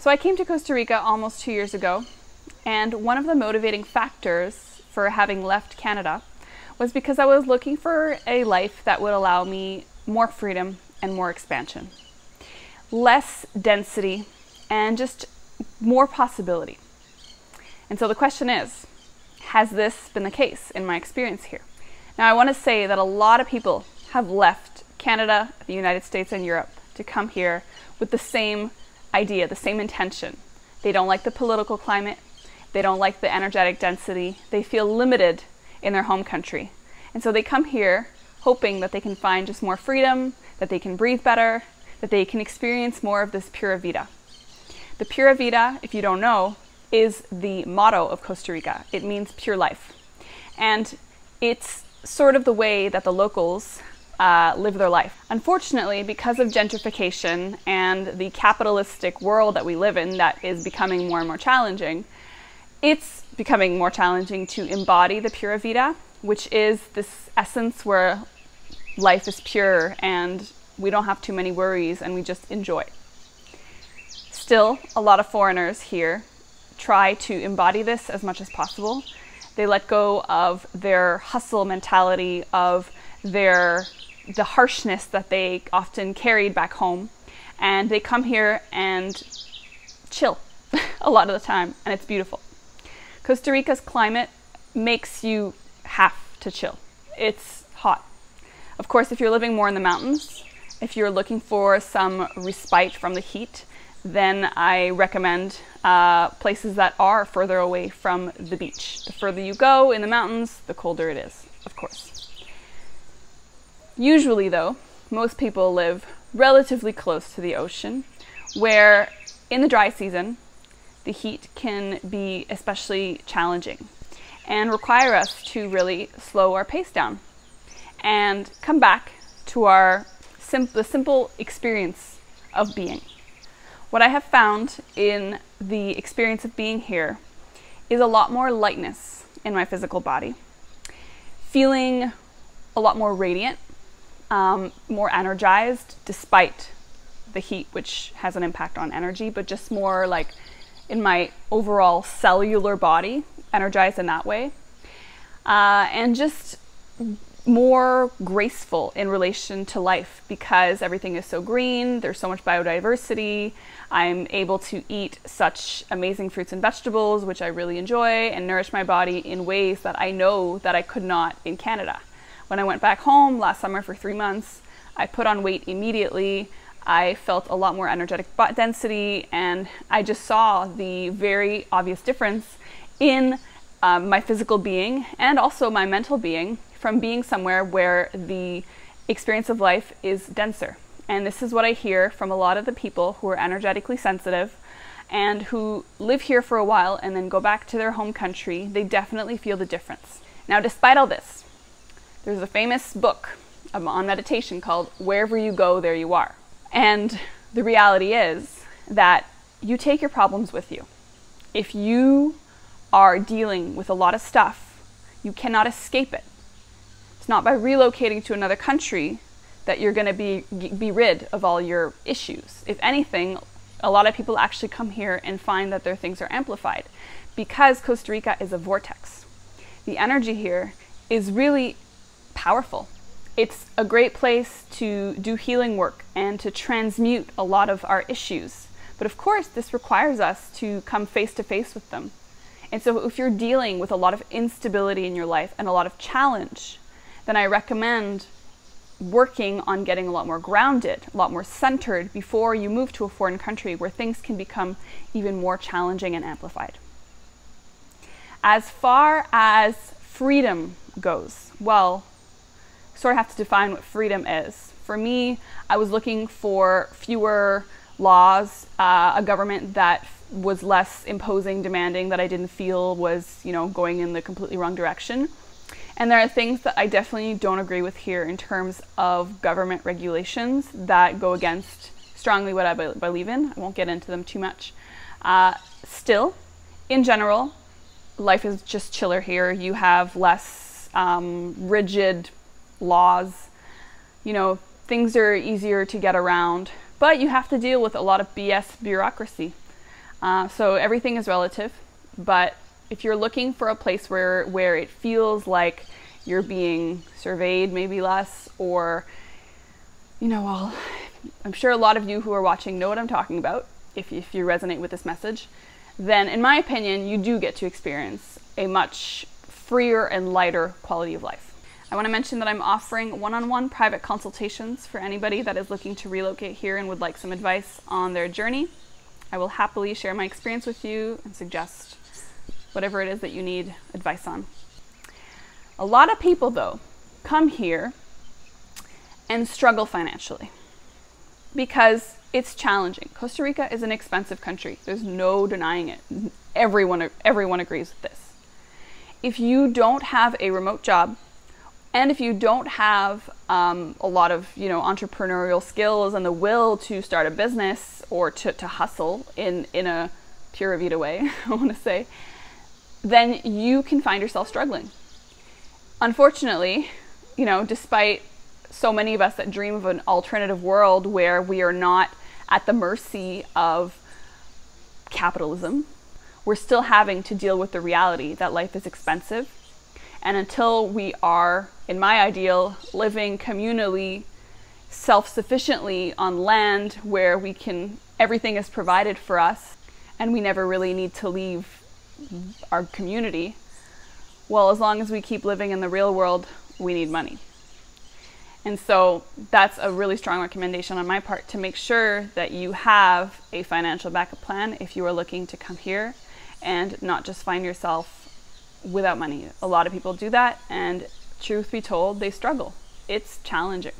So I came to Costa Rica almost 2 years ago, and one of the motivating factors for having left Canada was because I was looking for a life that would allow me more freedom and more expansion. Less density and just more possibility. And so the question is, has this been the case in my experience here? Now I want to say that a lot of people have left Canada, the United States, and Europe to come here with the same idea, the same intention. They don't like the political climate. They don't like the energetic density. They feel limited in their home country. And so they come here hoping that they can find just more freedom, that they can breathe better, that they can experience more of this Pura Vida. The Pura Vida, if you don't know, is the motto of Costa Rica. It means pure life. And it's sort of the way that the locals live their life. Unfortunately, because of gentrification and the capitalistic world that we live in that is becoming more and more challenging, it's becoming more challenging to embody the Pura Vida, which is this essence where life is pure and we don't have too many worries and we just enjoy. Still, a lot of foreigners here try to embody this as much as possible. They let go of their hustle mentality, of the harshness that they often carried back home, and they come here and chill a lot of the time, and it's beautiful. Costa Rica's climate makes you have to chill. It's hot. Of course, if you're living more in the mountains, if you're looking for some respite from the heat, then I recommend places that are further away from the beach. The further you go in the mountains, the colder it is, of course. Usually though, most people live relatively close to the ocean, where in the dry season, the heat can be especially challenging and require us to really slow our pace down and come back to the simple experience of being. What I have found in the experience of being here is a lot more lightness in my physical body, feeling a lot more radiant, more energized despite the heat, which has an impact on energy, but just more like in my overall cellular body, energized in that way, and just more graceful in relation to life because everything is so green, there's so much biodiversity. I'm able to eat such amazing fruits and vegetables, which I really enjoy, and nourish my body in ways that I know that I could not in Canada. When I went back home last summer for 3 months, I put on weight immediately. I felt a lot more energetic density, and I just saw the very obvious difference in my physical being and also my mental being from being somewhere where the experience of life is denser. And this is what I hear from a lot of the people who are energetically sensitive and who live here for a while and then go back to their home country. They definitely feel the difference. Now, despite all this, there's a famous book on meditation called Wherever You Go, There You Are. And the reality is that you take your problems with you. If you are dealing with a lot of stuff, you cannot escape it. It's not by relocating to another country that you're going to be rid of all your issues. If anything, a lot of people actually come here and find that their things are amplified because Costa Rica is a vortex. The energy here is really powerful. It's a great place to do healing work and to transmute a lot of our issues. But of course, this requires us to come face to face with them. And so if you're dealing with a lot of instability in your life and a lot of challenge, then I recommend working on getting a lot more grounded, a lot more centered before you move to a foreign country where things can become even more challenging and amplified. As far as freedom goes, well, sort of have to define what freedom is. For me, I was looking for fewer laws, a government that was less imposing, demanding, that I didn't feel was, going in the completely wrong direction. And there are things that I definitely don't agree with here in terms of government regulations that go against strongly what I believe in. I won't get into them too much. Still, in general, life is just chiller here. You have less rigid laws. Things are easier to get around, but you have to deal with a lot of BS bureaucracy. So everything is relative, but if you're looking for a place where it feels like you're being surveyed, maybe less, or, you know, well, I'm sure a lot of you who are watching know what I'm talking about, if you resonate with this message, then in my opinion, you do get to experience a much freer and lighter quality of life. I want to mention that I'm offering one-on-one private consultations for anybody that is looking to relocate here and would like some advice on their journey. I will happily share my experience with you and suggest whatever it is that you need advice on. A lot of people, though, come here and struggle financially because it's challenging. Costa Rica is an expensive country. There's no denying it. Everyone agrees with this. If you don't have a remote job, and if you don't have a lot of, you know, entrepreneurial skills and the will to start a business or to hustle in a PURA VIDA way, I want to say, then you can find yourself struggling. Unfortunately, you know, despite so many of us that dream of an alternative world where we are not at the mercy of capitalism, we're still having to deal with the reality that life is expensive. And until we are, in my ideal, living communally, self-sufficiently on land where everything is provided for us and we never really need to leave our community, well, as long as we keep living in the real world, we need money. And so that's a really strong recommendation on my part, to make sure that you have a financial backup plan if you are looking to come here and not just find yourself without money. A lot of people do that, and truth be told, they struggle. It's challenging.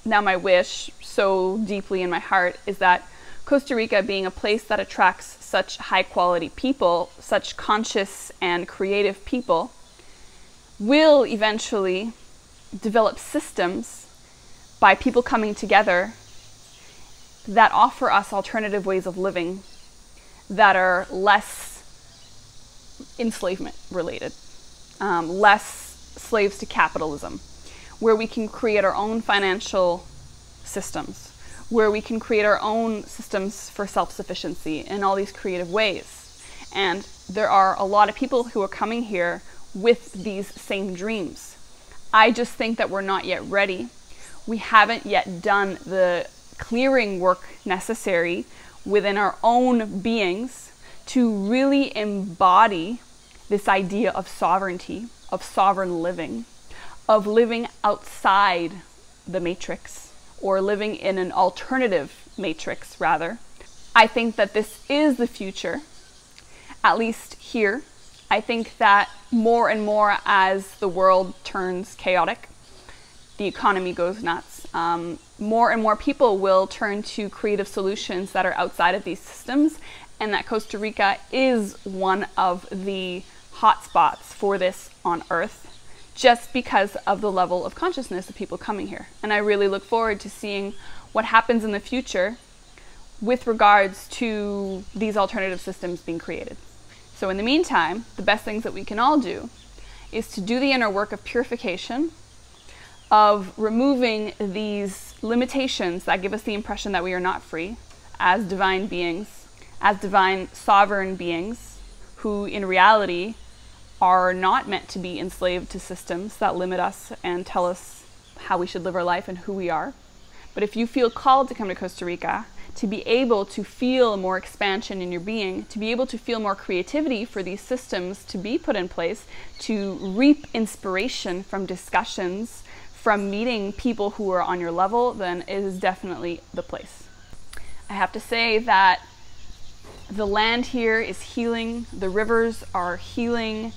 Now, my wish, so deeply in my heart, is that Costa Rica, being a place that attracts such high quality people, such conscious and creative people, will eventually develop systems by people coming together that offer us alternative ways of living that are less enslavement related, less slaves to capitalism, where we can create our own financial systems, where we can create our own systems for self-sufficiency in all these creative ways. And there are a lot of people who are coming here with these same dreams. I just think that we're not yet ready. We haven't yet done the clearing work necessary within our own beings to really embody this idea of sovereignty, of sovereign living, of living outside the matrix, or living in an alternative matrix, rather. I think that this is the future, at least here. I think that more and more as the world turns chaotic, the economy goes nuts, more and more people will turn to creative solutions that are outside of these systems, and that Costa Rica is one of the hotspots for this on Earth, just because of the level of consciousness of people coming here. And I really look forward to seeing what happens in the future with regards to these alternative systems being created. So in the meantime, the best things that we can all do is to do the inner work of purification, of removing these limitations that give us the impression that we are not free as divine beings, as divine sovereign beings, who in reality are not meant to be enslaved to systems that limit us and tell us how we should live our life and who we are. But if you feel called to come to Costa Rica, to be able to feel more expansion in your being, to be able to feel more creativity for these systems to be put in place, to reap inspiration from discussions, from meeting people who are on your level, then it is definitely the place. I have to say that the land here is healing, the rivers are healing.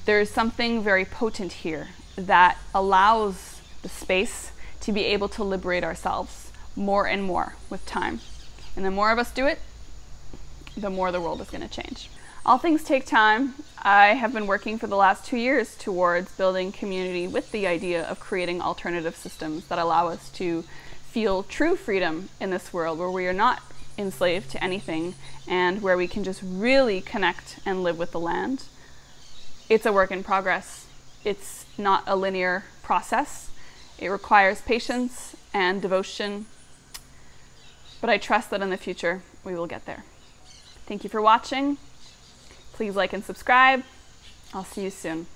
There's something very potent here that allows the space to be able to liberate ourselves more and more with time. And the more of us do it, the more the world is going to change. All things take time. I have been working for the last 2 years towards building community with the idea of creating alternative systems that allow us to feel true freedom in this world, where we are not enslaved to anything and where we can just really connect and live with the land. It's a work in progress. It's not a linear process. It requires patience and devotion, but I trust that in the future we will get there. Thank you for watching. Please like and subscribe. I'll see you soon.